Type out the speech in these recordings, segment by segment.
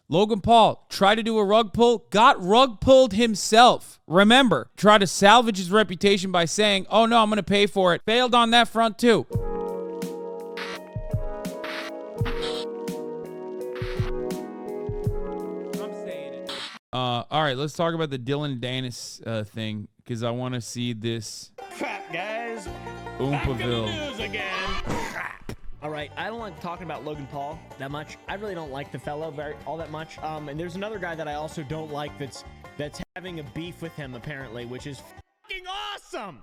Logan Paul tried to do a rug pull, got rug pulled himself. Remember, tried to salvage his reputation by saying, oh no, I'm going to pay for it. Failed on that front too. I'm saying it. All right, let's talk about the Dylan Danis thing, because I want to see this. Crap, guys. Oompaville. News again. All right, I don't like talking about Logan Paul that much. I really don't like the fellow all that much. And there's another guy that I also don't like that's having a beef with him apparently, which is fucking awesome.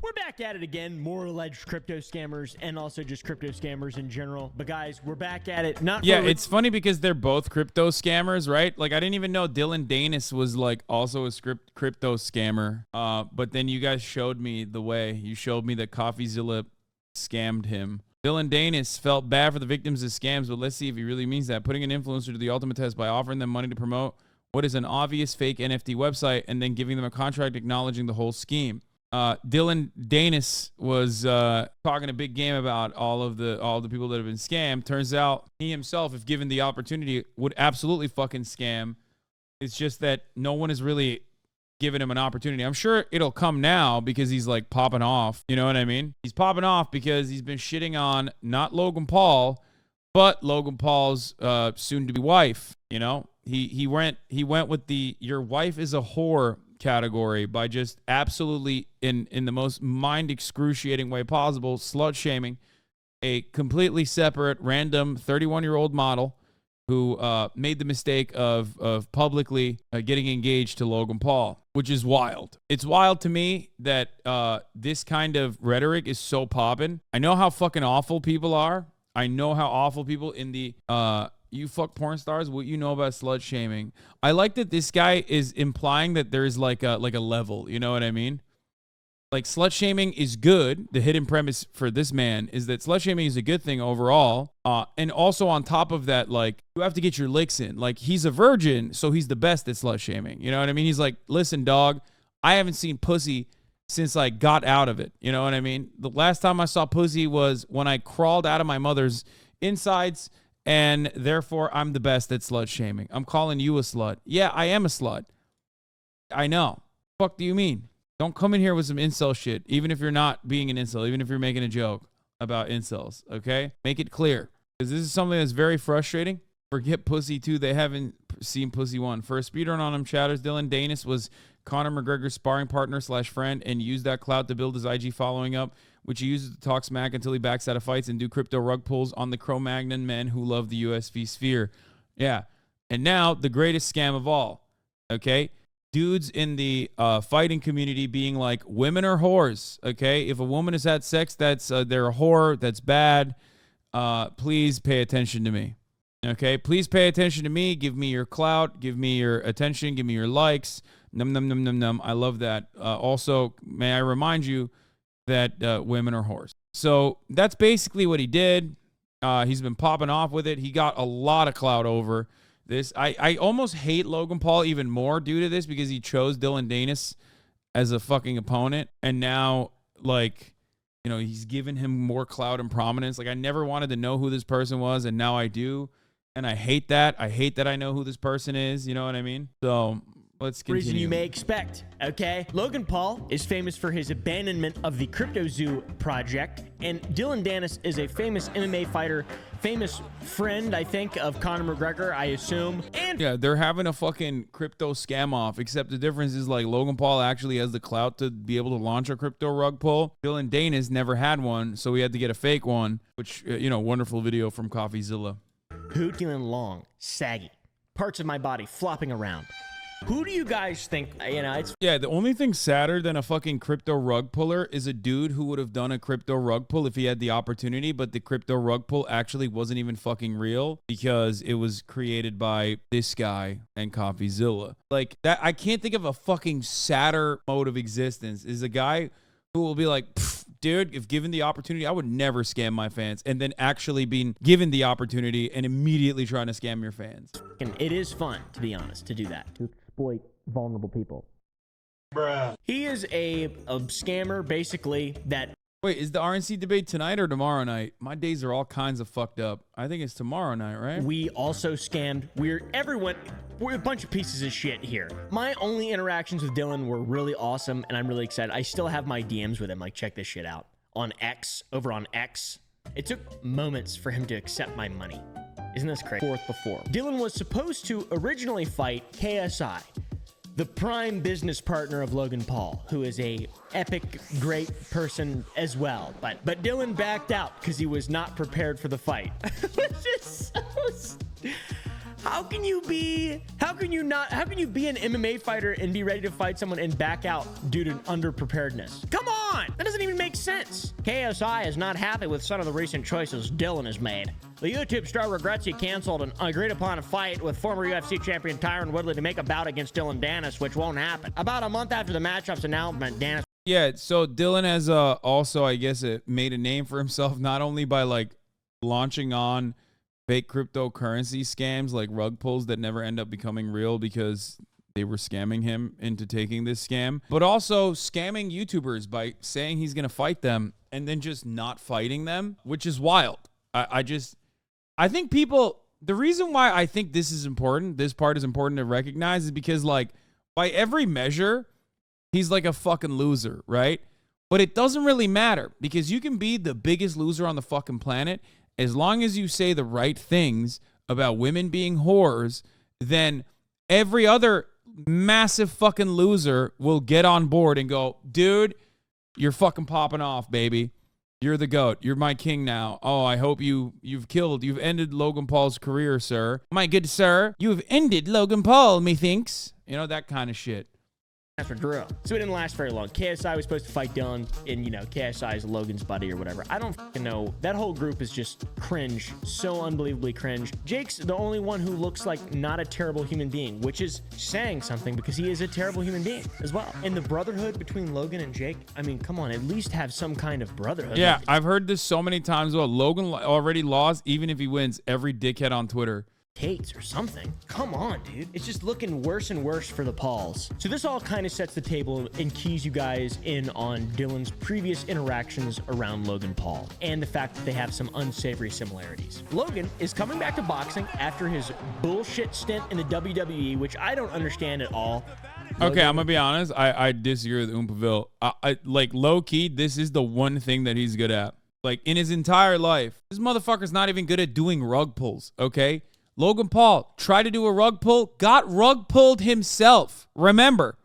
We're back at it again. More alleged crypto scammers and also just crypto scammers in general. But guys, we're back at it. Yeah, it's funny because they're both crypto scammers, right? Like, I didn't even know Dylan Danis was like also a crypto scammer. But then you guys showed me the way. You showed me that CoffeeZilla scammed him. Dylan Danis felt bad for the victims of scams, but let's see if he really means that. Putting an influencer to the ultimate test by offering them money to promote what is an obvious fake NFT website and then giving them a contract acknowledging the whole scheme. Dylan Danis was talking a big game about all the people that have been scammed. Turns out he himself, if given the opportunity, would absolutely fucking scam. It's just that no one has really given him an opportunity. I'm sure it'll come now because he's like popping off. You know what I mean? He's popping off because he's been shitting on not Logan Paul, but Logan Paul's soon-to-be wife. You know, he went with the "your wife is a whore" category by just absolutely in the most mind excruciating way possible slut shaming a completely separate random 31-year-old model who made the mistake of publicly getting engaged to Logan Paul, which is wild. It's wild to me that this kind of rhetoric is so poppin'. I know how fucking awful people are. I know how awful people in the you fuck porn stars, what you know about slut shaming. I like that this guy is implying that there's like a level, you know what I mean? Like, slut shaming is good. The hidden premise for this man is that slut shaming is a good thing overall. And also on top of that, like, you have to get your licks in. Like, he's a virgin, so he's the best at slut shaming. You know what I mean? He's like, listen, dog, I haven't seen pussy since I got out of it. You know what I mean? The last time I saw pussy was when I crawled out of my mother's insides, and therefore I'm the best at slut shaming. I'm calling you a slut. Yeah, I am a slut. I know. Fuck do you mean? Don't come in here with some incel shit, even if you're not being an incel, even if you're making a joke about incels, okay? Make it clear, because this is something that's very frustrating. Forget Pussy 2. They haven't seen Pussy 1. For a speedrun on him chatters, Dylan Danis was Conor McGregor's sparring partner / friend and used that clout to build his IG following up, which he uses to talk smack until he backs out of fights and do crypto rug pulls on the Cro-Magnon men who love the USV sphere. Yeah. And now, the greatest scam of all, okay? Dudes in the fighting community being like, women are whores, okay? If a woman has had sex, that's they're a whore, that's bad. Please pay attention to me, okay? Please pay attention to me. Give me your clout. Give me your attention. Give me your likes. Num, num, num, num, num. I love that. Also, may I remind you that women are whores. So that's basically what he did. He's been popping off with it. He got a lot of clout over this. I almost hate Logan Paul even more due to this because he chose Dylan Danis as a fucking opponent. And now, like, you know, he's given him more clout and prominence. Like, I never wanted to know who this person was, and now I do. And I hate that. I hate that I know who this person is. You know what I mean? So let's continue. Reason you may expect, okay? Logan Paul is famous for his abandonment of the Crypto Zoo project, and Dylan Danis is a famous MMA fighter, famous friend, I think, of Conor McGregor, I assume. And yeah, they're having a fucking crypto scam off, except the difference is, like, Logan Paul actually has the clout to be able to launch a crypto rug pull. Dylan Danis never had one, so he had to get a fake one, which, you know, wonderful video from CoffeeZilla. Who feeling long, saggy, parts of my body flopping around. Who do you guys think, you know, it's... Yeah, the only thing sadder than a fucking crypto rug puller is a dude who would have done a crypto rug pull if he had the opportunity, but the crypto rug pull actually wasn't even fucking real because it was created by this guy and CoffeeZilla. Like, that, I can't think of a fucking sadder mode of existence is a guy who will be like, dude, if given the opportunity, I would never scam my fans, and then actually being given the opportunity and immediately trying to scam your fans. It is fun, to be honest, to do that. To exploit vulnerable people. Bruh. He is a scammer, basically, that Wait, is the RNC debate tonight or tomorrow night? My days are all kinds of fucked up. I think it's tomorrow night, right? We also scammed. We're a bunch of pieces of shit here. My only interactions with Dylan were really awesome, and I'm really excited. I still have my DMs with him. Like, check this shit out. Over on X. It took moments for him to accept my money. Isn't this crazy? Fourth before. Dylan was supposed to originally fight KSI, the prime business partner of Logan Paul, who is a epic, great person as well. But Dylan backed out because he was not prepared for the fight. Which is so... How can you be an MMA fighter and be ready to fight someone and back out due to underpreparedness? Come on! That doesn't even make sense. KSI is not happy with some of the recent choices Dylan has made. The YouTube star regrets he canceled an agreed upon a fight with former UFC champion Tyron Woodley to make a bout against Dylan Dennis, which won't happen. About a month after the matchup's announcement, Dennis... Yeah, so Dylan has also, I guess, made a name for himself, not only by, like, launching on fake cryptocurrency scams like rug pulls that never end up becoming real because they were scamming him into taking this scam, but also scamming YouTubers by saying he's going to fight them and then just not fighting them, which is wild. I think people, the reason why I think this part is important to recognize is because, like, by every measure, he's like a fucking loser, right? But it doesn't really matter because you can be the biggest loser on the fucking planet. As long as you say the right things about women being whores, then every other massive fucking loser will get on board and go, dude, you're fucking popping off, baby. You're the GOAT. You're my king now. Oh, I hope you've ended Logan Paul's career, sir. My good sir, you've ended Logan Paul, methinks. You know, that kind of shit. For drill. So it didn't last very long. KSI was supposed to fight Dylan, and KSI is Logan's buddy or whatever. I don't fucking know. That whole group is just cringe. So unbelievably cringe. Jake's the only one who looks like not a terrible human being, which is saying something because he is a terrible human being as well. And the brotherhood between Logan and Jake, I mean, come on, at least have some kind of brotherhood. Yeah, I've heard this so many times. Well, Logan already lost, even if he wins, every dickhead on Twitter hates or something. Come on, dude. It's just looking worse and worse for the Pauls. So this all kind of sets the table and keys you guys in on Dylan's previous interactions around Logan Paul and the fact that they have some unsavory similarities. Logan is coming back to boxing after his bullshit stint in the WWE, which I don't understand at all. Okay, I'm gonna be honest. I disagree with oompaville. I like low key. This is the one thing that he's good at. Like in his entire life, this motherfucker's not even good at doing rug pulls. Okay. Logan Paul tried to do a rug pull, got rug pulled himself. Remember,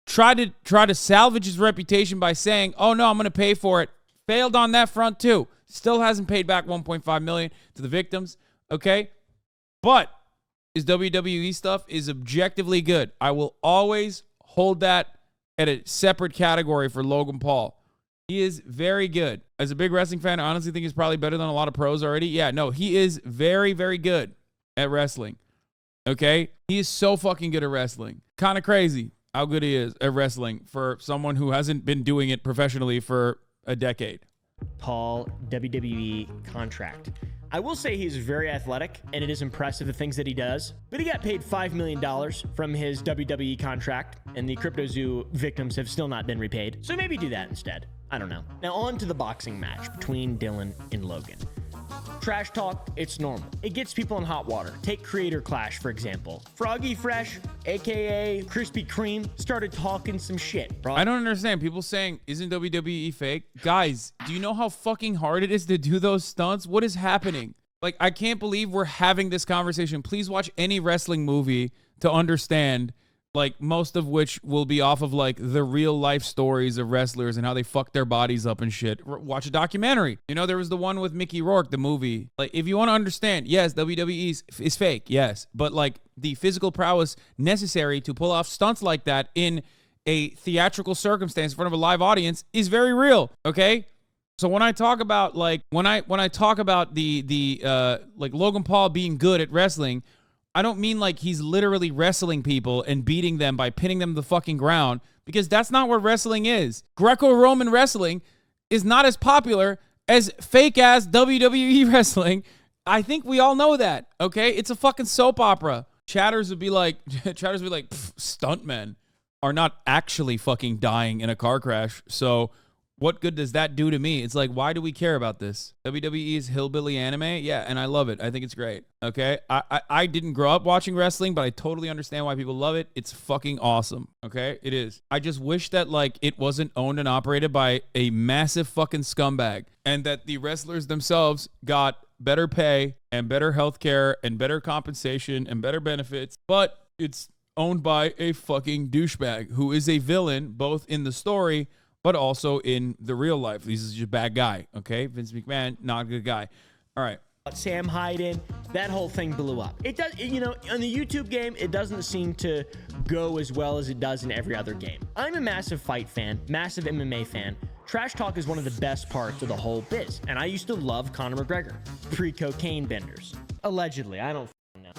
tried to salvage his reputation by saying, "Oh no, I'm going to pay for it." Failed on that front too. Still hasn't paid back 1.5 million to the victims. Okay, but his WWE stuff is objectively good. I will always hold that at a separate category for Logan Paul. He is very good. As a big wrestling fan, I honestly think he's probably better than a lot of pros already. Yeah, no, he is very, very good at wrestling. Okay? He is so fucking good at wrestling. Kind of crazy how good he is at wrestling for someone who hasn't been doing it professionally for a decade. Paul, WWE contract. I will say he's very athletic, and it is impressive the things that he does. But he got paid $5 million from his WWE contract, and the CryptoZoo victims have still not been repaid. So maybe do that instead. I don't know. Now on to the boxing match between Dylan and Logan. Trash talk, it's normal. It gets people in hot water. Take Creator Clash, for example. Froggy Fresh, aka Krispy Kreme, started talking some shit, bro. I don't understand. People saying, isn't WWE fake? Guys, do you know how fucking hard it is to do those stunts? What is happening? Like, I can't believe we're having this conversation. Please watch any wrestling movie to understand, like, most of which will be off of, like, the real life stories of wrestlers and how they fuck their bodies up and shit. Watch a documentary. You know, there was the one with Mickey Rourke, the movie. Like, if you want to understand, yes, WWE is fake, yes. But, like, the physical prowess necessary to pull off stunts like that in a theatrical circumstance in front of a live audience is very real, okay? So when I talk about, like, when I talk about the like, Logan Paul being good at wrestling, I don't mean like he's literally wrestling people and beating them by pinning them to the fucking ground, because that's not what wrestling is. Greco-Roman wrestling is not as popular as fake-ass WWE wrestling. I think we all know that, okay? It's a fucking soap opera. Chatters would be like, stuntmen are not actually fucking dying in a car crash, so what good does that do to me? It's like, why do we care about this? WWE's hillbilly anime? Yeah, and I love it. I think it's great. Okay? I didn't grow up watching wrestling, but I totally understand why people love it. It's fucking awesome. Okay? It is. I just wish that, like, it wasn't owned and operated by a massive fucking scumbag, and that the wrestlers themselves got better pay and better health care and better compensation and better benefits, but it's owned by a fucking douchebag who is a villain both in the story but also in the real life. He's just a bad guy, okay? Vince McMahon, not a good guy. All right. Sam Hyden, that whole thing blew up. It does, you know, on the YouTube game, it doesn't seem to go as well as it does in every other game. I'm a massive fight fan, massive MMA fan. Trash talk is one of the best parts of the whole biz, and I used to love Conor McGregor, pre-cocaine benders. Allegedly, I don't know.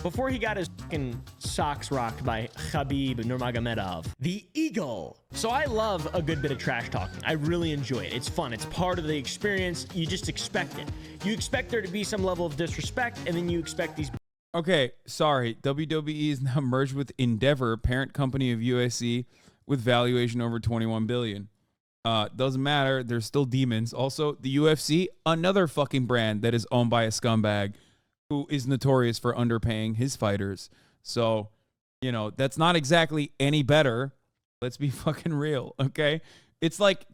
Before he got his fucking socks rocked by Khabib Nurmagomedov, the Eagle. So I love a good bit of trash talking. I really enjoy it. It's fun. It's part of the experience. You just expect it. You expect there to be some level of disrespect, and then you expect these. Okay, sorry. WWE is now merged with Endeavor, parent company of USC, with valuation over $21 billion. Doesn't matter. They're still demons. Also, the UFC, another fucking brand that is owned by a scumbag who is notorious for underpaying his fighters. So, you know, that's not exactly any better. Let's be fucking real, okay? It's like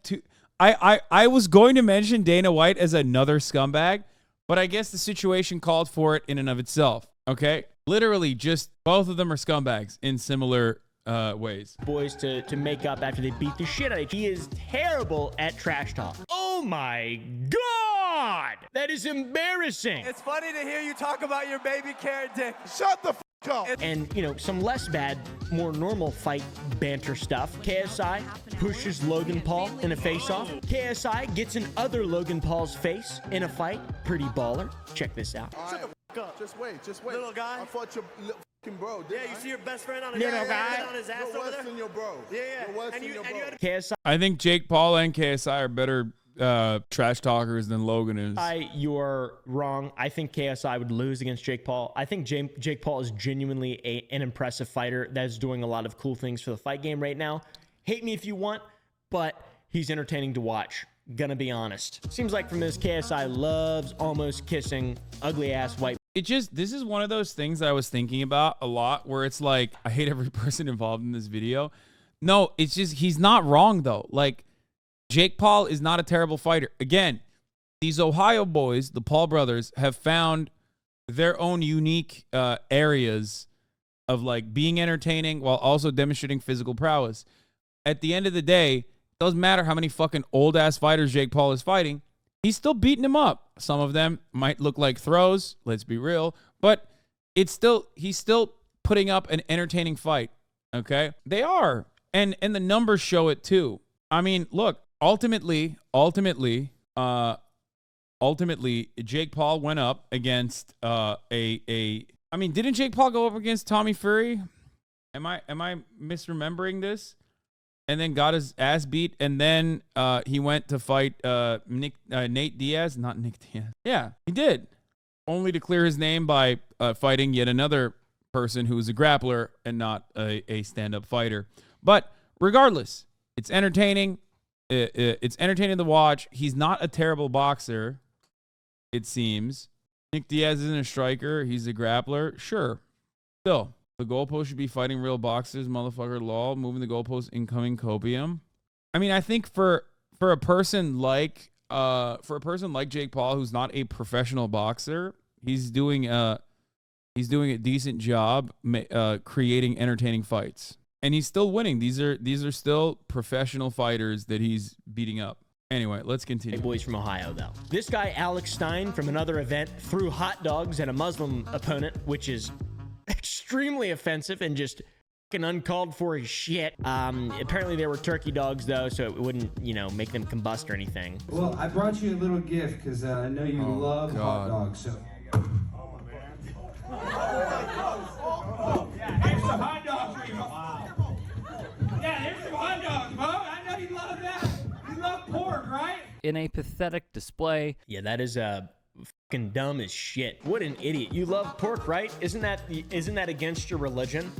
I was going to mention Dana White as another scumbag, but I guess the situation called for it in and of itself, okay? Literally, just both of them are scumbags in similar ways. Boys to make up after they beat the shit out of each. He is terrible at trash talk. Oh my God! That is embarrassing. It's funny to hear you talk about your baby carrot dick. Shut the f up. And, you know, some less bad, more normal fight banter stuff. KSI pushes Logan Paul in a face-off. KSI gets in other Logan Paul's face in a fight. Pretty baller. Check this out. Shut the f up. Just wait. Little guy. I fought your f***ing bro. Yeah, you see your best friend on his, Little guy. on his ass You're over worse there? than your bro. Yeah. You're worse than your bro. KSI, I think Jake Paul and KSI are better trash talkers than Logan is. you're wrong. I think KSI would lose against Jake Paul. I think Jake Paul is genuinely an impressive fighter that's doing a lot of cool things for the fight game right now. Hate me if you want, but he's entertaining to watch. Gonna be honest. Seems like from this, KSI loves almost kissing ugly ass white. This is one of those things that I was thinking about a lot where it's like, I hate every person involved in this video. No, it's just, he's not wrong though. Like, Jake Paul is not a terrible fighter. Again, these Ohio boys, the Paul brothers, have found their own unique areas of like being entertaining while also demonstrating physical prowess. At the end of the day, it doesn't matter how many fucking old ass fighters Jake Paul is fighting. He's still beating him up. Some of them might look like throws, let's be real, but he's still putting up an entertaining fight. Okay? They are. And the numbers show it too. I mean, look, ultimately, Jake Paul went up against I mean, didn't Jake Paul go up against Tommy Fury? Am I misremembering this? And then got his ass beat, and then he went to fight Nate Diaz, not Nick Diaz. Yeah, he did. Only to clear his name by fighting yet another person who was a grappler and not a stand-up fighter. But regardless, it's entertaining. It's entertaining to watch. He's not a terrible boxer, it seems. Nick Diaz isn't a striker. He's a grappler. Sure. Still, the goalpost should be fighting real boxers, motherfucker. Lol. Moving the goalpost, incoming copium. I mean, I think for a person like Jake Paul, who's not a professional boxer, he's doing a decent job creating entertaining fights. And he's still winning. These are still professional fighters that he's beating up. Anyway, let's continue. Boys from Ohio, though. This guy, Alex Stein, from another event, threw hot dogs at a Muslim opponent, which is extremely offensive and just fucking uncalled for as shit. Apparently they were turkey dogs, though, so it wouldn't, you know, make them combust or anything. Well, I brought you a little gift because I know you love hot dogs. So. Here's some hot dogs for you. Wow. Yeah, here's some hot dogs, Bo. I know you love that. You love pork, right? In a pathetic display. Yeah, that is a dumb as shit. What an idiot. You love pork, right? Isn't that against your religion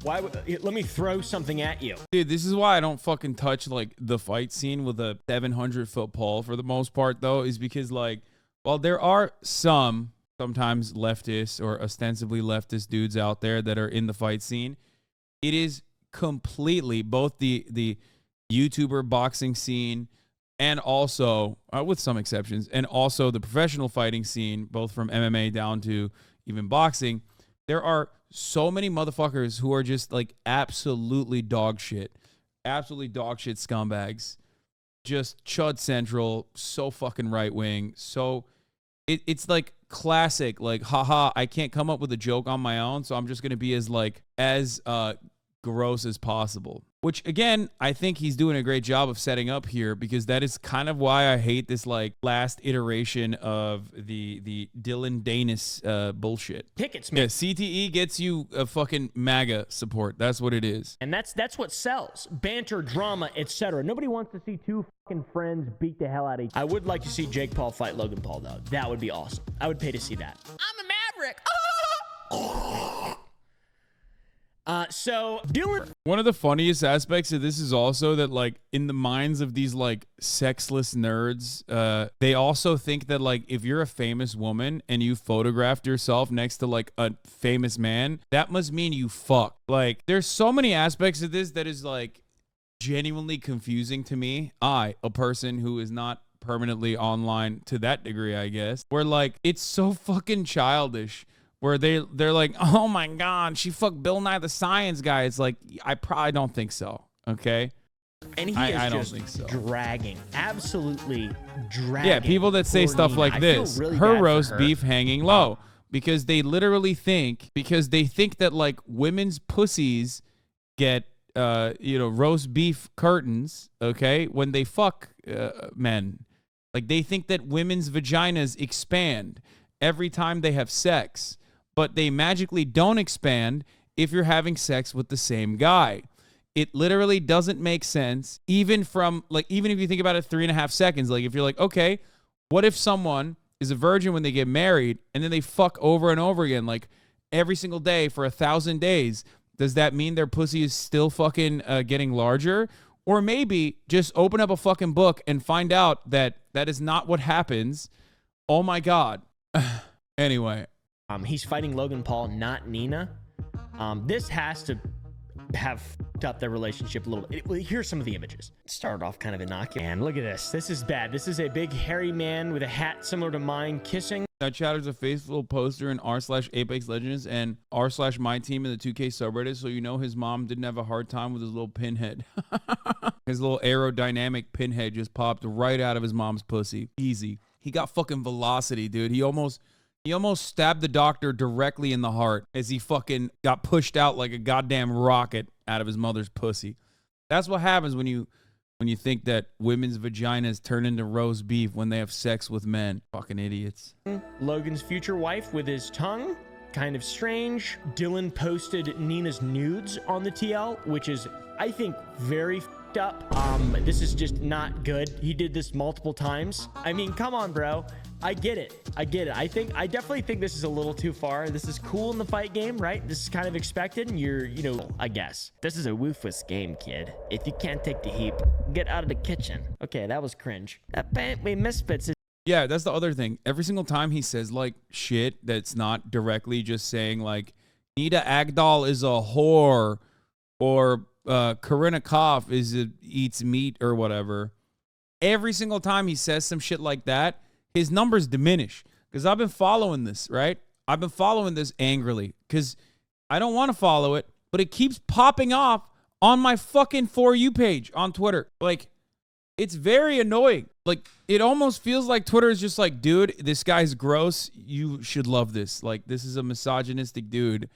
why would, let me throw something at you. Dude, this is why I don't fucking touch like the fight scene with a 700-foot pole for the most part though, is because like, while there are sometimes leftist or ostensibly leftist dudes out there that are in the fight scene, it is completely both the YouTuber boxing scene and also, with some exceptions, and also the professional fighting scene, both from MMA down to even boxing. There are so many motherfuckers who are just like absolutely dog shit scumbags, just chud central, so fucking right wing. So it's like classic, like, haha, I can't come up with a joke on my own, so I'm just gonna be as gross as possible. Which again, I think he's doing a great job of setting up here, because that is kind of why I hate this like last iteration of the Dylan Danis bullshit. Tickets, man. Yeah, CTE gets you a fucking MAGA support. That's what it is. And that's what sells. Banter, drama, etc. Nobody wants to see two fucking friends beat the hell out of each other. I would like to see Jake Paul fight Logan Paul though. That would be awesome. I would pay to see that. I'm a Maverick. So Dylan. One of the funniest aspects of this is also that like in the minds of these like sexless nerds, they also think that like if you're a famous woman and you photographed yourself next to like a famous man, that must mean you fuck. Like there's so many aspects of this that is like genuinely confusing to me. A person who is not permanently online to that degree, I guess, where like it's so fucking childish. Where they're like, oh my God, she fucked Bill Nye the Science Guy. It's like, I probably don't think so. Okay. And I don't think so. Absolutely dragging. Yeah, people that say stuff Nina. like this, really her bad roast for her. beef hanging low, because they literally think, that like women's pussies get, roast beef curtains. Okay. When they fuck men, like they think that women's vaginas expand every time they have sex. But they magically don't expand if you're having sex with the same guy. It literally doesn't make sense, even if you think about it 3.5 seconds. Like if you're like, okay, what if someone is a virgin when they get married and then they fuck over and over again, like every single day for 1,000 days? Does that mean their pussy is still fucking getting larger? Or maybe just open up a fucking book and find out that that is not what happens. Oh my God. Anyway. He's fighting Logan Paul, not Nina. This has to have fucked up their relationship a little bit. Here's some of the images. It started off kind of innocuous. And look at this. This is bad. This is a big hairy man with a hat similar to mine kissing. That Chatter's a faithful poster in r/Apex Legends and r/my team in the 2K subreddit, so you know his mom didn't have a hard time with his little pinhead. His little aerodynamic pinhead just popped right out of his mom's pussy. Easy. He got fucking velocity, dude. He almost stabbed the doctor directly in the heart as he fucking got pushed out like a goddamn rocket out of his mother's pussy. That's what happens when you think that women's vaginas turn into roast beef when they have sex with men. Fucking idiots. Logan's future wife with his tongue. Kind of strange. Dylan posted Nina's nudes on the TL, which is, I think, very fucked up. This is just not good. He did this multiple times. I mean, come on, bro. I get it. I definitely think this is a little too far. This is cool in the fight game, right? This is kind of expected, and I guess. This is a woofus game, kid. If you can't take the heat, get out of the kitchen. Okay, that was cringe. Apparently Misfits is... Yeah, that's the other thing. Every single time he says, like, shit that's not directly just saying, like, Nita Agdal is a whore, or Corinna Koff eats meat or whatever. Every single time he says some shit like that, his numbers diminish. Because I've been following this, right? I've been following this angrily because I don't want to follow it, but it keeps popping off on my fucking For You page on Twitter. Like, it's very annoying. Like, it almost feels like Twitter is just like, dude, this guy's gross. You should love this. Like, this is a misogynistic dude.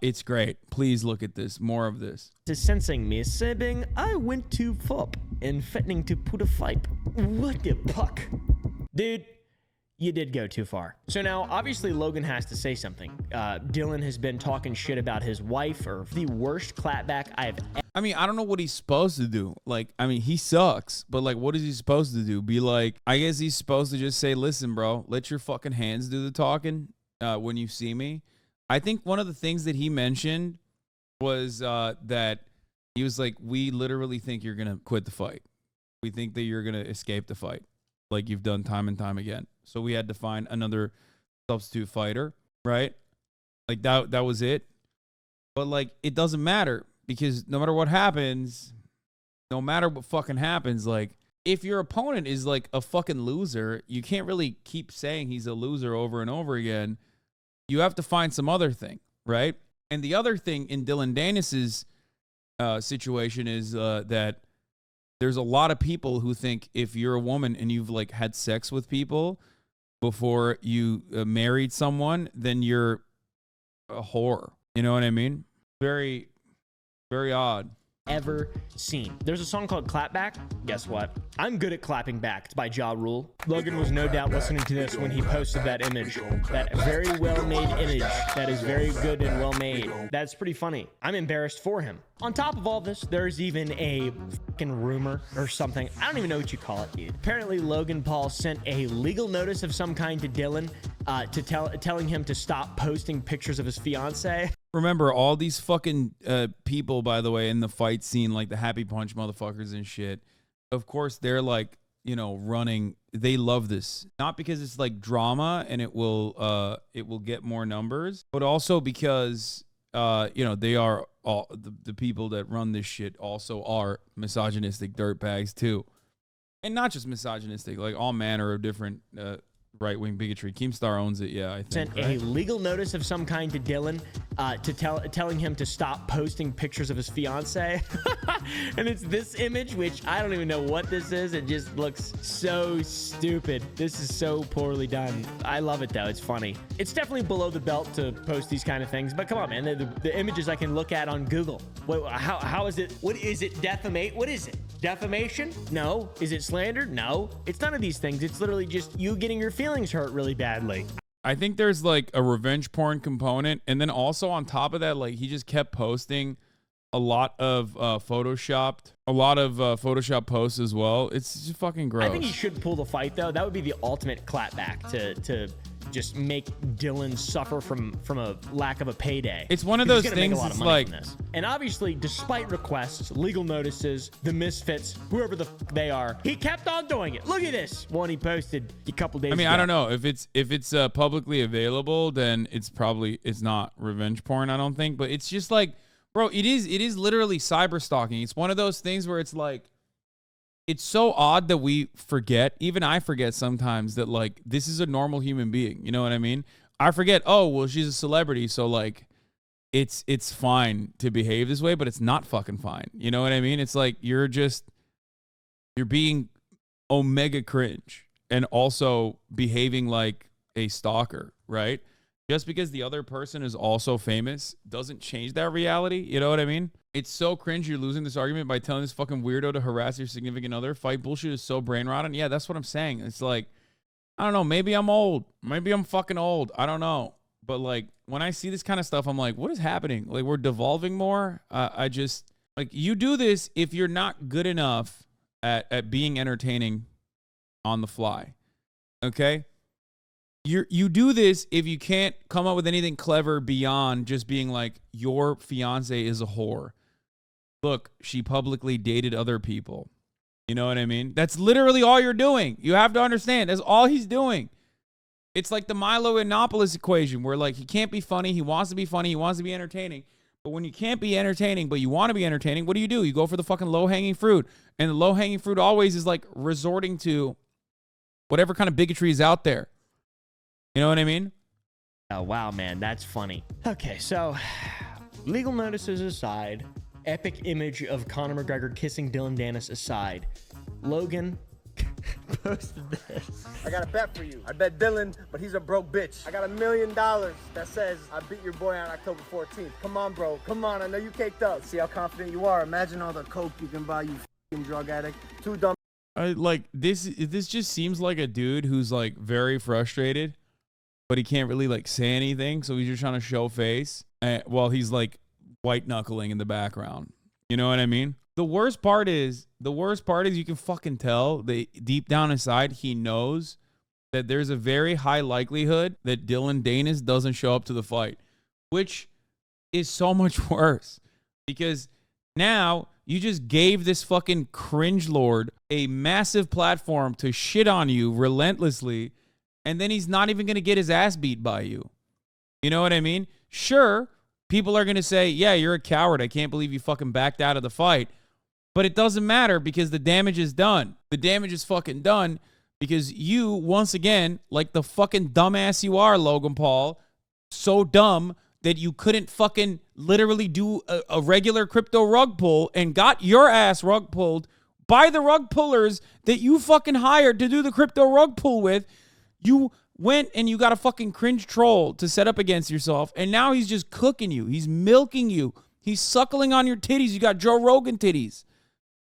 It's great. Please look at this. More of this. Sensing me saying, I went to FOP and fetting to put a fight. What the fuck? Dude, you did go too far. So now, obviously, Logan has to say something. Dylan has been talking shit about his wife, or the worst clapback I've ever. I mean, I don't know what he's supposed to do. Like, I mean, he sucks, but like, what is he supposed to do? Be like, I guess he's supposed to just say, listen, bro, let your fucking hands do the talking when you see me. I think one of the things that he mentioned was that he was like, we literally think you're going to quit the fight. We think that you're going to escape the fight, like you've done time and time again. So we had to find another substitute fighter, right? Like that was it. But like, it doesn't matter, because no matter what happens, no matter what fucking happens, like if your opponent is like a fucking loser, you can't really keep saying he's a loser over and over again. You have to find some other thing, right? And the other thing in Dylan Danis's situation is that there's a lot of people who think if you're a woman and you've like had sex with people before you married someone, then you're a whore. You know what I mean? Very, very odd. Ever seen. There's a song called Clapback. Guess what? I'm good at clapping back. It's by Ja Rule. Logan was no doubt listening to this when he posted that image. That very well-made image that is very good and well-made. That's pretty funny. I'm embarrassed for him. On top of all this, there's even a fucking rumor or something. I don't even know what you call it, dude. Apparently, Logan Paul sent a legal notice of some kind to Dylan telling him to stop posting pictures of his fiance. Remember, all these fucking people, by the way, in the fight scene, like the Happy Punch motherfuckers and shit, of course, they're like, you know, running. They love this. Not because it's like drama and it will get more numbers, but also because, you know, they are all the people that run this shit also are misogynistic dirtbags too. And not just misogynistic, like all manner of different right-wing bigotry. Keemstar owns it, yeah, I think. Sent a legal notice of some kind to Dylan telling him to stop posting pictures of his fiance. And it's this image, which I don't even know what this is. It just looks so stupid. This is so poorly done. I love it, though. It's funny. It's definitely below the belt to post these kind of things, but come on, man. The images I can look at on Google. How is it? What is it? Defamate? What is it? Defamation? No. Is it slander? No. It's none of these things. It's literally just you getting your feelings hurt really badly. I think there's like a revenge porn component, and then also on top of that, like he just kept posting a lot of Photoshop posts as well. It's just fucking gross. I think he should pull the fight, though. That would be the ultimate clapback to just make Dylan suffer from a lack of a payday. It's one of those things. It's like, and obviously, despite requests, legal notices, the misfits, whoever the fuck they are, he kept on doing it. Look at this one he posted a couple days ago. I don't know if it's publicly available, then it's not revenge porn. I don't think, but it's just like, bro, it is literally cyber stalking. It's one of those things where it's like, it's so odd that we forget, even I forget sometimes, that like this is a normal human being. You know what I mean? I forget, oh, well, she's a celebrity, so like it's fine to behave this way, but it's not fucking fine. You know what I mean? It's like you're being omega cringe and also behaving like a stalker, right? Just because the other person is also famous doesn't change that reality. You know what I mean? It's so cringe you're losing this argument by telling this fucking weirdo to harass your significant other. Fight bullshit is so brain rotten. Yeah, that's what I'm saying. It's like, I don't know. Maybe I'm old. Maybe I'm fucking old. I don't know. But like when I see this kind of stuff, I'm like, what is happening? Like we're devolving more. I just like you do this if you're not good enough at being entertaining on the fly. Okay? You do this if you can't come up with anything clever beyond just being like, your fiance is a whore. Look, she publicly dated other people. You know what I mean? That's literally all you're doing. You have to understand. That's all he's doing. It's like the Milo Yiannopoulos equation where like he can't be funny. He wants to be funny. He wants to be entertaining. But when you can't be entertaining, but you want to be entertaining, what do? You go for the fucking low-hanging fruit. And the low-hanging fruit always is like resorting to whatever kind of bigotry is out there. You know what I mean? Oh, wow, man. That's funny. Okay, so legal notices aside, epic image of Conor McGregor kissing Dylan Danis aside, Logan posted this. I got a bet for you. I bet Dylan, but he's a broke bitch. I got $1 million that says I beat your boy on October 14th. Come on, bro. Come on. I know you caked up. See how confident you are. Imagine all the coke you can buy, you f***ing drug addict. Too dumb. Like this just seems like a dude who's like very frustrated, but he can't really like say anything, so he's just trying to show face while he's like white knuckling in the background. You know what I mean? The worst part is you can fucking tell that deep down inside he knows that there's a very high likelihood that Dylan Danis doesn't show up to the fight, which is so much worse because now you just gave this fucking cringe lord a massive platform to shit on you relentlessly, and then he's not even going to get his ass beat by you. You know what I mean? Sure, people are going to say, yeah, you're a coward. I can't believe you fucking backed out of the fight. But it doesn't matter because the damage is done. The damage is fucking done because you, once again, like the fucking dumbass you are, Logan Paul, so dumb that you couldn't fucking literally do a regular crypto rug pull and got your ass rug pulled by the rug pullers that you fucking hired to do the crypto rug pull with. You went and you got a fucking cringe troll to set up against yourself, and now he's just cooking you. He's milking you. He's suckling on your titties. You got Joe Rogan titties.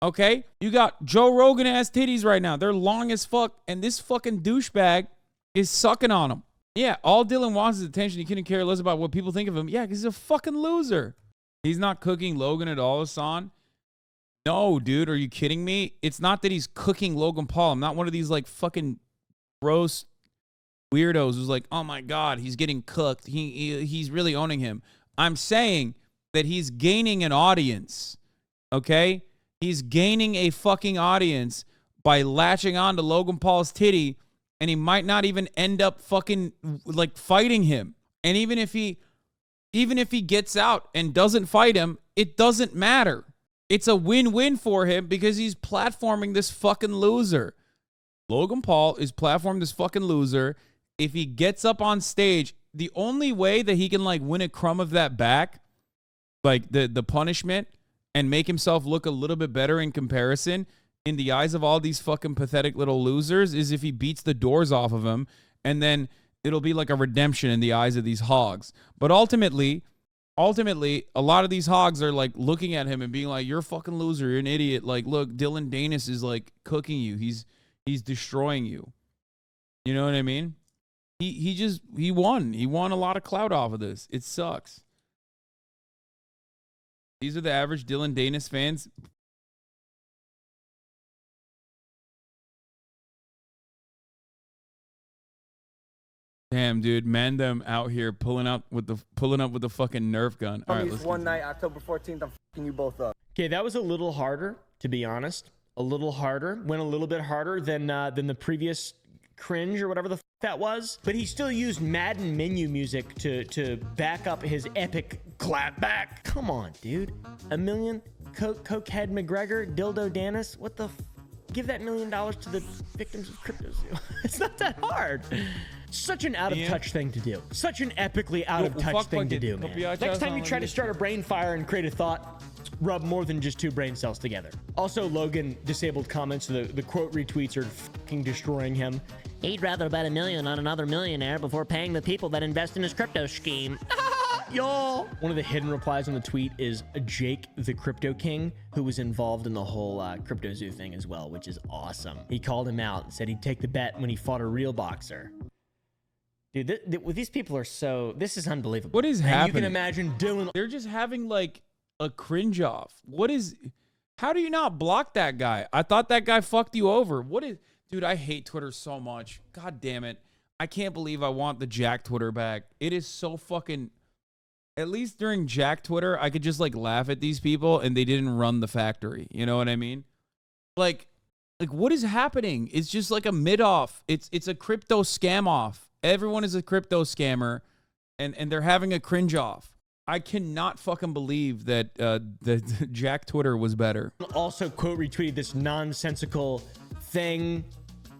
Okay? You got Joe Rogan ass titties right now. They're long as fuck, and this fucking douchebag is sucking on them. Yeah, all Dylan wants is attention. He couldn't care less about what people think of him. Yeah, because he's a fucking loser. He's not cooking Logan at all, Hasan. No, dude, are you kidding me? It's not that he's cooking Logan Paul. I'm not one of these like fucking gross weirdos who's like, oh my God, he's getting cooked. He's really owning him. I'm saying that he's gaining an audience, okay? He's gaining a fucking audience by latching on to Logan Paul's titty, and he might not even end up fucking like fighting him. And even if he gets out and doesn't fight him, it doesn't matter. It's a win-win for him because he's platforming this fucking loser. Logan Paul is platforming this fucking loser. If he gets up on stage, the only way that he can like win a crumb of that back, like the punishment, and make himself look a little bit better in comparison in the eyes of all these fucking pathetic little losers, is if he beats the doors off of him, and then it'll be like a redemption in the eyes of these hogs. But ultimately, a lot of these hogs are like looking at him and being like, you're a fucking loser, you're an idiot. Like, look, Dylan Danis is like cooking you. He's destroying you. You know what I mean? He won. He won a lot of clout off of this. It sucks. These are the average Dylan Danis fans. Damn, dude, Mandem out here pulling up with the fucking Nerf gun. All right, let's one night, October 14th, I'm fucking you both up. Okay, that was a little harder, to be honest. A little harder. Went a little bit harder than the previous cringe or whatever the that was. But he still used Madden menu music to back up his epic clap back. Come on, dude. $1 million? Cokehead McGregor? Dildo Danis? What the give that $1 million to the victims of crypto zoo. It's not that hard. Such an out-of-touch thing to do. Such an epically out-of-touch thing to do, man. Next time you try to start a brain fire and create a thought, rub more than just 2 brain cells together. Also, Logan disabled comments, so the quote retweets are fucking destroying him. He'd rather bet $1 million on another millionaire before paying the people that invest in his crypto scheme. Y'all. One of the hidden replies on the tweet is Jake, the Crypto King, who was involved in the whole Crypto Zoo thing as well, which is awesome. He called him out and said he'd take the bet when he fought a real boxer. Dude, these people are so... This is unbelievable. What is happening? You can imagine Dylan... They're just having, like, a cringe off. What is... How do you not block that guy? I thought that guy fucked you over. What is... Dude, I hate Twitter so much. God damn it. I can't believe I want the Jack Twitter back. It is so fucking... At least during Jack Twitter, I could just, like, laugh at these people and they didn't run the factory. You know what I mean? Like what is happening? It's just like a mid-off. It's a crypto scam off. Everyone is a crypto scammer, and they're having a cringe off. I cannot fucking believe that the Jack Twitter was better. Also quote retweeted this nonsensical thing.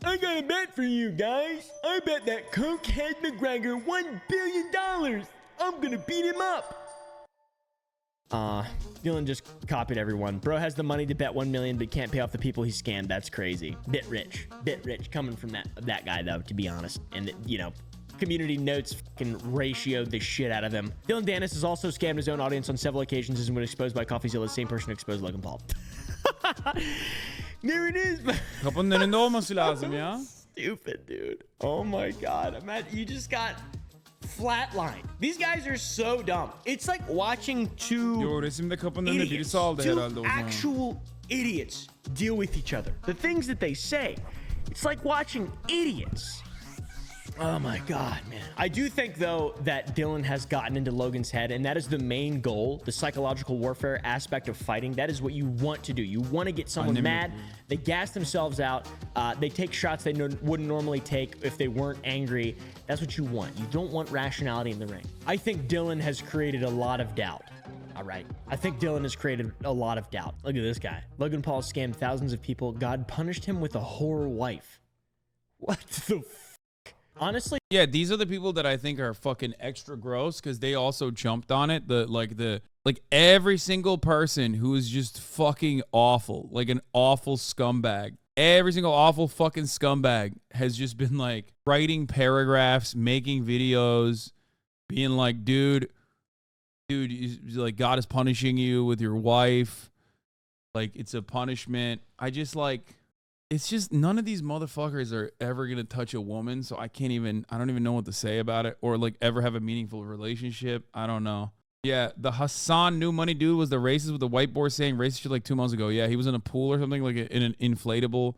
I got a bet for you guys. I bet that Cokehead McGregor $1 billion. I'm gonna beat him up. Dylan just copied everyone. Bro has the money to bet 1 million, but can't pay off the people he scammed. That's crazy. Bit rich coming from that guy though, to be honest. And you know, community notes fucking ratioed the shit out of him. Dylan Danis has also scammed his own audience on several occasions and when exposed by CoffeeZilla, the same person who exposed Logan Paul. There it is. Kapının önünde olması lazım ya. Stupid, dude. Oh my God. You just got flatlined. These guys are so dumb. It's like watching Yo, resimde kapının önünde birisi aldı herhalde o zaman. actual idiots deal with each other. The things that they say. It's like watching idiots. Oh my God, man. I do think, though, that Dylan has gotten into Logan's head, and that is the main goal, the psychological warfare aspect of fighting. That is what you want to do. You want to get someone mad. They gas themselves out. They take shots they wouldn't normally take if they weren't angry. That's what you want. You don't want rationality in the ring. I think Dylan has created a lot of doubt. All right. I think Dylan has created a lot of doubt. Look at this guy. Logan Paul scammed thousands of people. God punished him with a whore wife. What the Honestly, yeah, these are the people that I think are fucking extra gross because they also jumped on it. Like every single person who is just fucking awful, like an awful scumbag. Every single awful fucking scumbag has just been like writing paragraphs, making videos, being like, dude, like God is punishing you with your wife. Like it's a punishment. It's just none of these motherfuckers are ever going to touch a woman. So I don't even know what to say about it or like ever have a meaningful relationship. I don't know. Yeah. The Hasan New Money dude was the racist with the whiteboard saying racist shit like 2 months ago. Yeah. He was in a pool or something like in an inflatable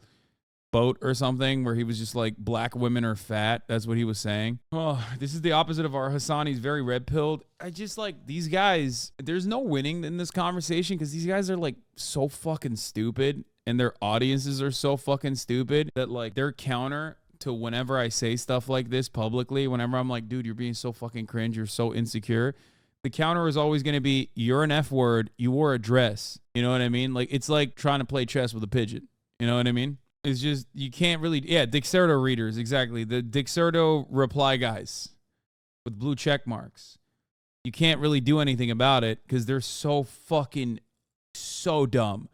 boat or something where he was just like black women are fat. That's what he was saying. Oh, this is the opposite of our Hasan. He's very red pilled. I just like these guys. There's no winning in this conversation because these guys are like so fucking stupid. And their audiences are so fucking stupid that like their counter to whenever I say stuff like this publicly, whenever I'm like, dude, you're being so fucking cringe, you're so insecure. The counter is always going to be, you're an F word, you wore a dress. You know what I mean? Like it's like trying to play chess with a pigeon. You know what I mean? It's just, you can't really, yeah, Dixerto readers, exactly. The Dixerto reply guys with blue check marks. You can't really do anything about it because they're so fucking, so dumb.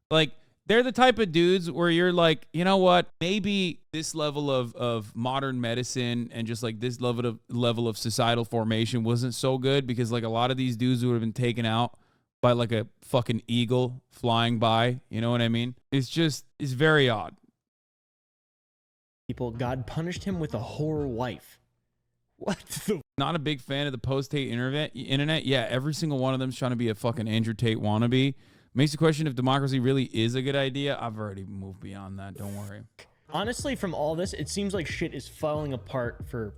Like, they're the type of dudes where you're like, you know what? Maybe this level of modern medicine and just like this level of societal formation wasn't so good because like a lot of these dudes would have been taken out by like a fucking eagle flying by. You know what I mean? It's very odd. People, God punished him with a whore wife. What the? Not a big fan of the post-hate internet. Yeah, every single one of them is trying to be a fucking Andrew Tate wannabe. Makes the question if democracy really is a good idea. I've already moved beyond that. Don't worry. Honestly, from all this, it seems like shit is falling apart for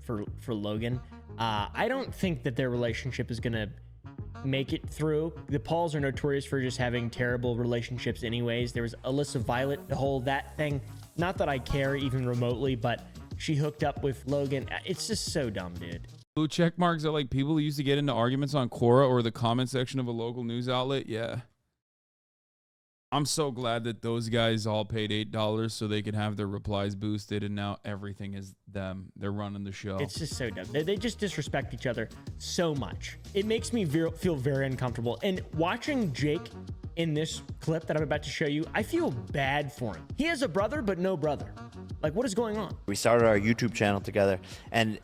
Logan. I don't think that their relationship is gonna make it through. The Pauls are notorious for just having terrible relationships anyways. There was Alyssa Violet, the whole that thing. Not that I care even remotely, but she hooked up with Logan. It's just so dumb, dude. Blue check marks are like people who used to get into arguments on Quora or the comment section of a local news outlet. Yeah. I'm so glad that those guys all paid $8 so they could have their replies boosted, and now everything is them. They're running the show. It's just so dumb. They just disrespect each other so much. It makes me feel very uncomfortable. And watching Jake in this clip that I'm about to show you, I feel bad for him. He has a brother, but no brother. Like, what is going on? We started our YouTube channel together, and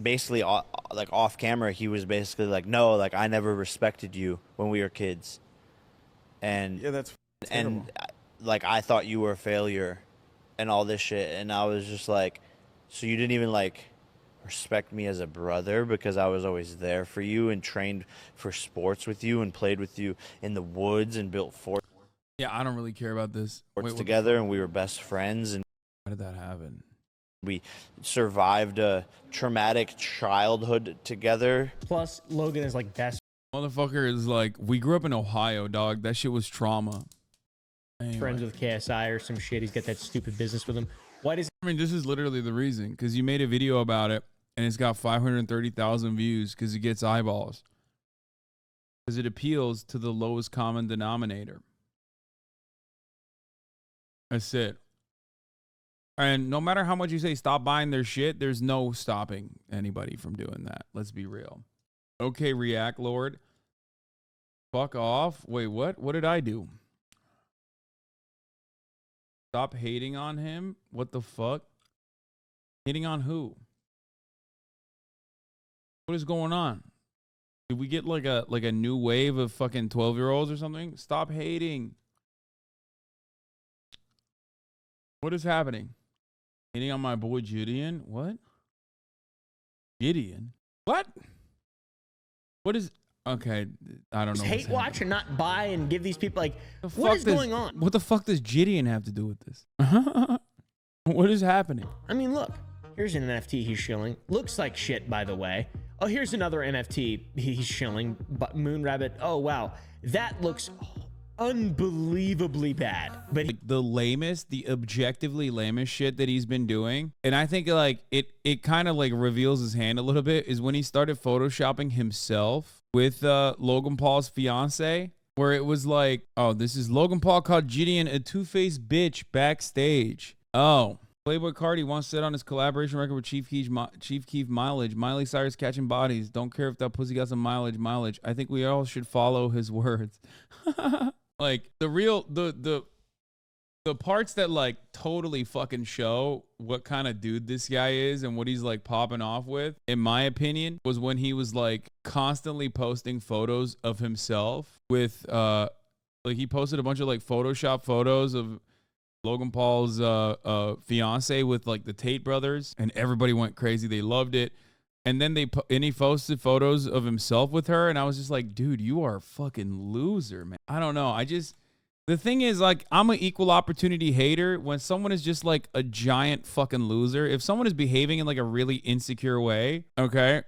basically, like off camera, he was basically like, "No, like I never respected you when we were kids," and yeah, that's. And like I thought you were a failure and all this shit, and I was just like, so you didn't even like respect me as a brother because I was always there for you and trained for sports with you and played with you in the woods and built forts. Yeah, I don't really care about this. Together, and we were best friends. And how did that happen? We survived a traumatic childhood together. Plus, Logan is like best. Motherfucker is like, we grew up in Ohio, dog. That shit was trauma. Anyway. Friends with KSI or some shit. He's got that stupid business with him. Why does? I mean, this is literally the reason, because you made a video about it and it's got 530,000 views because it gets eyeballs. Because it appeals to the lowest common denominator. That's it. And no matter how much you say stop buying their shit, there's no stopping anybody from doing that. Let's be real. Okay, React Lord. Fuck off. Wait, what? What did I do? Stop hating on him? What the fuck? Hating on who? What is going on? Did we get like a new wave of fucking 12-year-olds or something? Stop hating. What is happening? Hitting on my boy Gideon? What? Gideon? What? What is... Okay, I don't know. Hate watch and not buy and give these people like, The what fuck is going on? What the fuck does Gideon have to do with this? What is happening? I mean, look, here's an NFT he's shilling. Looks like shit, by the way. Oh, here's another NFT he's shilling. But Moon Rabbit. Oh, wow. That looks unbelievably bad. But Like the lamest, the objectively lamest shit that he's been doing, and I think like it kind of like reveals his hand a little bit, is when he started photoshopping himself with Logan Paul's fiance, where it was like, oh, this is Logan Paul called Gideon a two-faced bitch backstage. Oh, Playboy Cardi wants to sit on his collaboration record with Chief Keef mileage. Miley Cyrus catching bodies. Don't care if that pussy got some mileage. I think we all should follow his words. Like the parts that like totally fucking show what kind of dude this guy is and what he's like popping off with, in my opinion, was when he was like constantly posting photos of himself with like he posted a bunch of like Photoshop photos of Logan Paul's fiance with like the Tate brothers, and everybody went crazy. They loved it. And then he posted photos of himself with her, and I was just like, dude, you are a fucking loser, man. I don't know. The thing is, like, I'm an equal opportunity hater. When someone is just like a giant fucking loser, if someone is behaving in like a really insecure way, okay?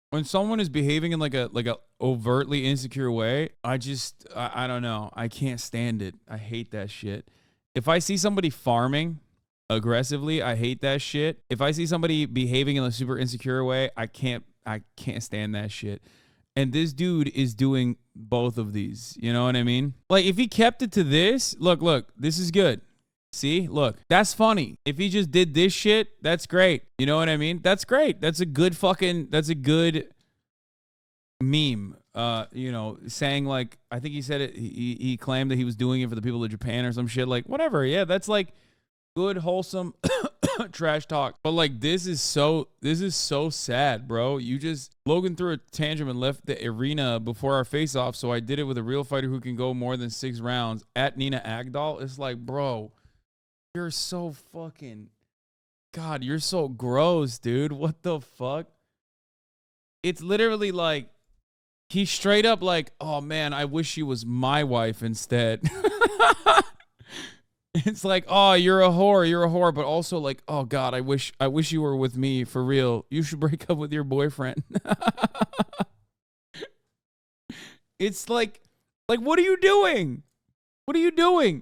When someone is behaving in like a overtly insecure way, I don't know. I can't stand it. I hate that shit. If I see somebody farming aggressively, I hate that shit. If I see somebody behaving in a super insecure way, I can't stand that shit. And this dude is doing both of these. You know what I mean? Like, if he kept it to this, look, this is good. See, look, that's funny. If he just did this shit, that's great. You know what I mean? That's great. That's a good meme. You know, saying like, I think he said it, he claimed that he was doing it for the people of Japan or some shit. Like, whatever. Yeah, that's like good, wholesome trash talk. But like, this is so sad, bro. Logan threw a tantrum and left the arena before our face off, so I did it with a real fighter who can go more than 6 rounds. At Nina Agdal, it's like, bro, you're so fucking, God, you're so gross, dude. What the fuck? It's literally like, he's straight up like, oh man, I wish she was my wife instead. It's like, oh, you're a whore, but also like, oh God, I wish you were with me for real. You should break up with your boyfriend. It's like, what are you doing? What are you doing?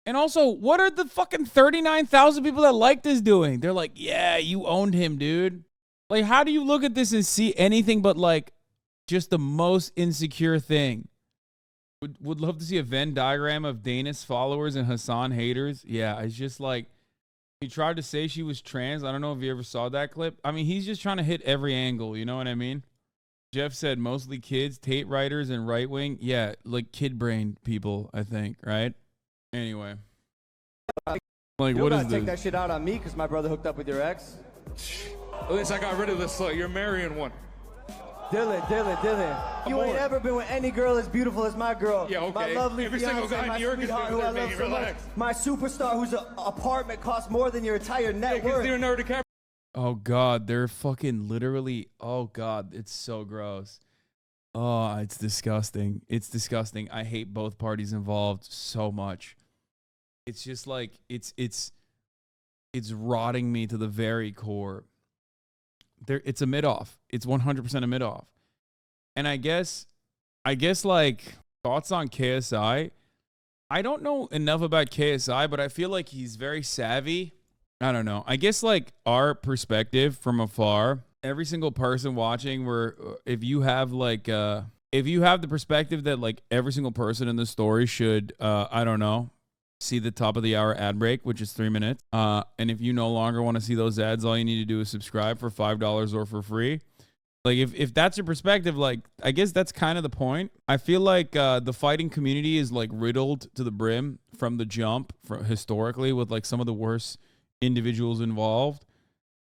And also, what are the fucking 39,000 people that like this doing? They're like, yeah, you owned him, dude. Like, how do you look at this and see anything but like just the most insecure thing? Would love to see a Venn diagram of Dana's followers and Hasan haters. Yeah, it's just like, he tried to say she was trans. I don't know if you ever saw that clip. I mean, he's just trying to hit every angle. You know what I mean? Jeff said mostly kids, Tate writers, and right wing. Yeah, like kid brain people, I think, right? Anyway. Like, what is this? Take that shit out on me because my brother hooked up with your ex. At least I got rid of this. You're marrying one. Dylan. You ain't ever been with any girl as beautiful as my girl. Yeah, okay. My lovely Every fiance, single guy in my New York is sweetheart who I love so much. My superstar whose apartment costs more than your entire net worth. Leonardo DiCaprio. Oh God, they're fucking literally. Oh God, it's so gross. Oh, it's disgusting. It's disgusting. I hate both parties involved so much. It's just like it's rotting me to the very core. It's a mid-off. It's 100% a mid-off. And I guess like thoughts on KSI. I don't know enough about KSI, but I feel like he's very savvy. I don't know. I guess like our perspective from afar, every single person watching, if you have the perspective that like every single person in the story should, I don't know, see the top of the hour ad break, which is 3 minutes. And if you no longer want to see those ads, all you need to do is subscribe for $5 or for free. Like if that's your perspective, like I guess that's kind of the point. I feel like the fighting community is like riddled to the brim from the jump, historically, with like some of the worst individuals involved.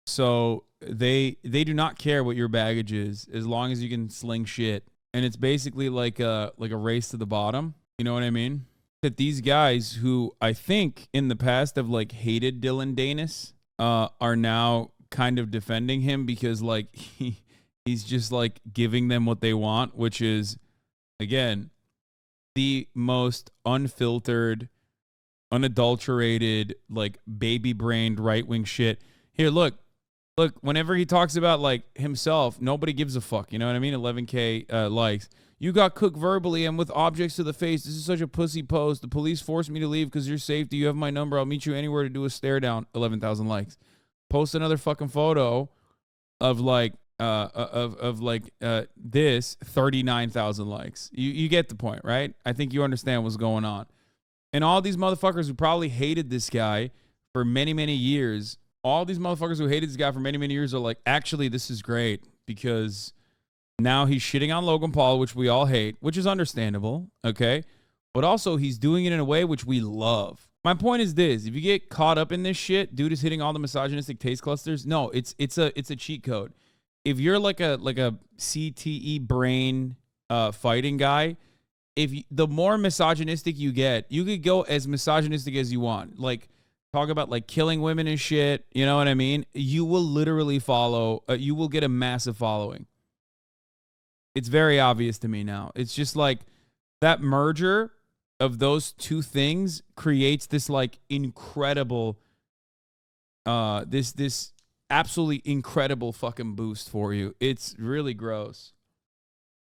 So they do not care what your baggage is as long as you can sling shit. And it's basically like a race to the bottom. You know what I mean? that these guys who I think in the past have like hated Dylan Danis are now kind of defending him because like he's just like giving them what they want, which is, again, the most unfiltered, unadulterated, like baby-brained right-wing shit. Here, look, whenever he talks about like himself, nobody gives a fuck. You know what I mean? 11K likes. You got cooked verbally and with objects to the face. This is such a pussy post. The police forced me to leave because you're safety. You have my number. I'll meet you anywhere to do a stare down. 11,000 likes. Post another fucking photo of like this, 39,000 likes. You get the point, right? I think you understand what's going on. And all these motherfuckers who probably hated this guy for many, many years, all these motherfuckers who hated this guy for many, many years are like, actually, this is great because now he's shitting on Logan Paul, which we all hate, which is understandable, okay? But also he's doing it in a way which we love. My point is this: if you get caught up in this shit, dude is hitting all the misogynistic taste clusters. No, it's a cheat code. If you're like a CTE brain fighting guy, the more misogynistic you get, you could go as misogynistic as you want. Like talk about like killing women and shit. You know what I mean? You will literally follow. You will get a massive following. It's very obvious to me now. It's just like that merger of those two things creates this like incredible, this absolutely incredible fucking boost for you. It's really gross.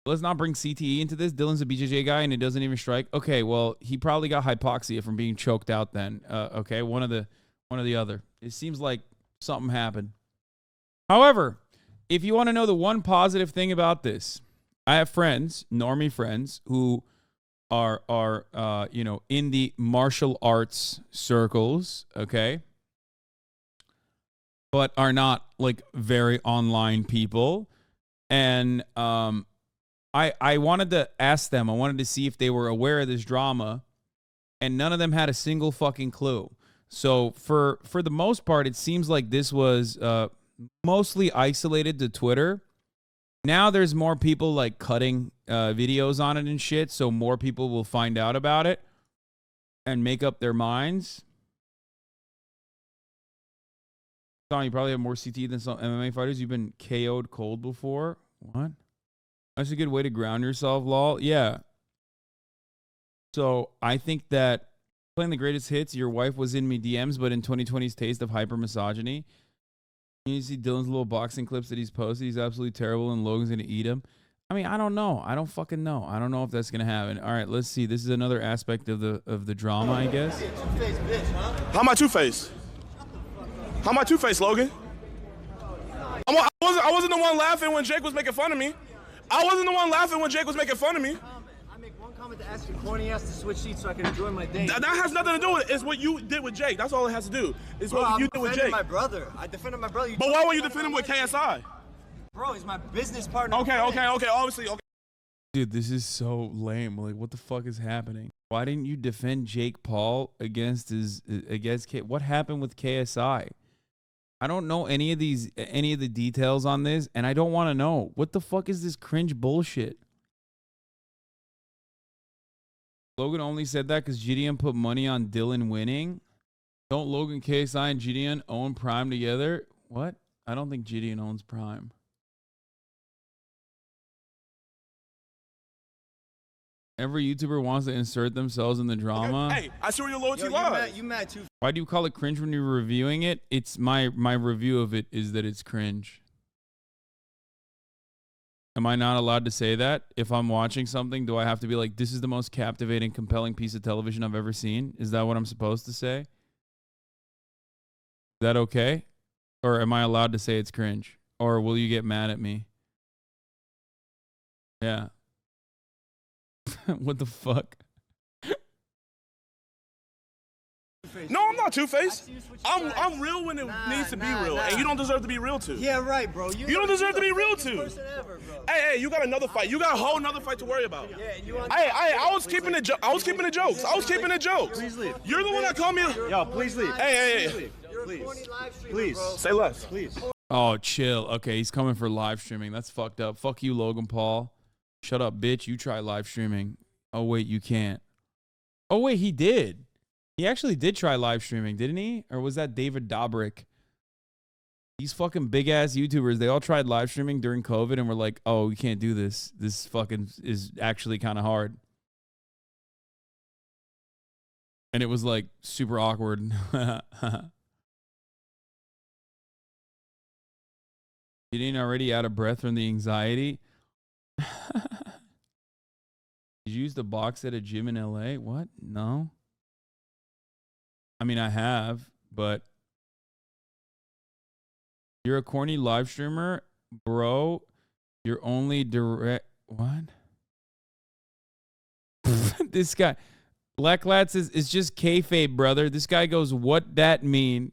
Let's not bring CTE into this. Dylan's a BJJ guy and it doesn't even strike. Okay, well, he probably got hypoxia from being choked out then. Okay, one or the other. It seems like something happened. However, if you want to know the one positive thing about this, I have friends, normie friends, who are in the martial arts circles, okay, but are not like very online people. And I wanted to ask them, I wanted to see if they were aware of this drama, and none of them had a single fucking clue. So for the most part, it seems like this was mostly isolated to Twitter. Now there's more people like cutting videos on it and shit, so more people will find out about it and make up their minds. Tom, you probably have more CT than some MMA fighters. You've been KO'd cold before. What? That's a good way to ground yourself, lol. Yeah. So I think that playing the greatest hits, your wife was in me DMs, but in 2020's taste of hyper misogyny. You see Dylan's little boxing clips that he's posted. He's absolutely terrible, and Logan's gonna eat him. I mean, I don't know. I don't fucking know. I don't know if that's gonna happen. All right, let's see. This is another aspect of the drama, I guess. How am I two-faced? How am I two-faced, Logan? I wasn't the one laughing when Jake was making fun of me. I wasn't the one laughing when Jake was making fun of me. I make one comment to ask you corny ass to switch seats so I can enjoy my day. That has nothing to do with it. It's what you did with Jake. That's all it has to do. It's what you did with Jake. My brother. I defended my brother. But why were you defending with KSI? Bro, he's my business partner. Okay. Obviously, okay. Dude, this is so lame. Like, what the fuck is happening? Why didn't you defend Jake Paul against what happened with KSI? I don't know any of the details on this, and I don't want to know. What the fuck is this cringe bullshit? Logan only said that because Gideon put money on Dylan winning. Don't Logan, KSI, and Gideon own Prime together? What? I don't think Gideon owns Prime. Every YouTuber wants to insert themselves in the drama. Hey, I see where your loyalty lies. You mad too. Why do you call it cringe when you're reviewing it? It's my review of it is that it's cringe. Am I not allowed to say that? If I'm watching something, do I have to be like, this is the most captivating, compelling piece of television I've ever seen? Is that what I'm supposed to say? Is that okay? Or am I allowed to say it's cringe? Or will you get mad at me? Yeah. What the fuck? No, I'm not two-faced. I'm real when it needs to be real, and you don't deserve to be real too. Yeah, right, bro. You don't deserve to be real too. Ever, bro. Hey, you got another fight. You got a whole nother fight to worry about. Yeah, and you want. Hey, I was keeping the jokes. I was keeping the jokes. Please leave. You're the one that called me. Yo, please leave. Hey. Please. Say less. Please. Oh, chill. Okay, he's coming for live streaming. That's fucked up. Fuck you, Logan Paul. Shut up, bitch. You try live streaming. Oh, wait, you can't. Oh, wait, he did. He actually did try live streaming, didn't he? Or was that David Dobrik? These fucking big-ass YouTubers, they all tried live streaming during COVID and were like, oh, we can't do this. This fucking is actually kind of hard. And it was, like, super awkward. You didn't already out of breath from the anxiety? Did you use the box at a gym in LA? What? No. I mean, I have, but you're a corny live streamer, bro. You're only direct. What? This guy, Black Lad says, it's just kayfabe, brother. This guy goes, what that mean?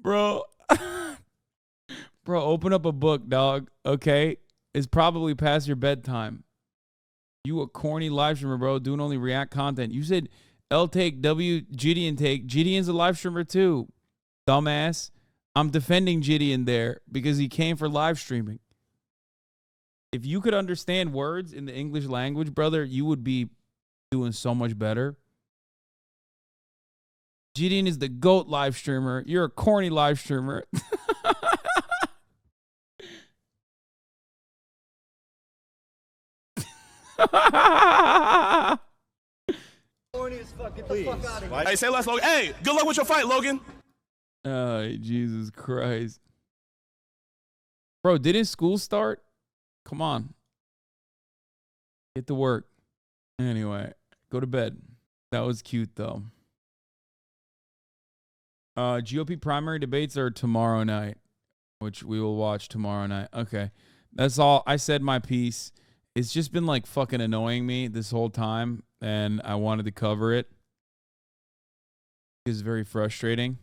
Bro. Bro, open up a book, dog. Okay? It's probably past your bedtime. You a corny live streamer, bro, doing only react content. You said L take, W, Gideon take. Gideon's a live streamer too, dumbass. I'm defending Gideon there because he came for live streaming. If you could understand words in the English language, brother, you would be doing so much better. Gideon is the GOAT live streamer. You're a corny live streamer. Hey, say less, Logan. Hey, good luck with your fight, Logan. Oh, Jesus Christ. Bro, didn't school start? Come on. Get to work. Anyway, go to bed. That was cute, though. GOP primary debates are tomorrow night, which we will watch tomorrow night. Okay. That's all. I said my piece. It's just been like fucking annoying me this whole time, and I wanted to cover it. It's very frustrating.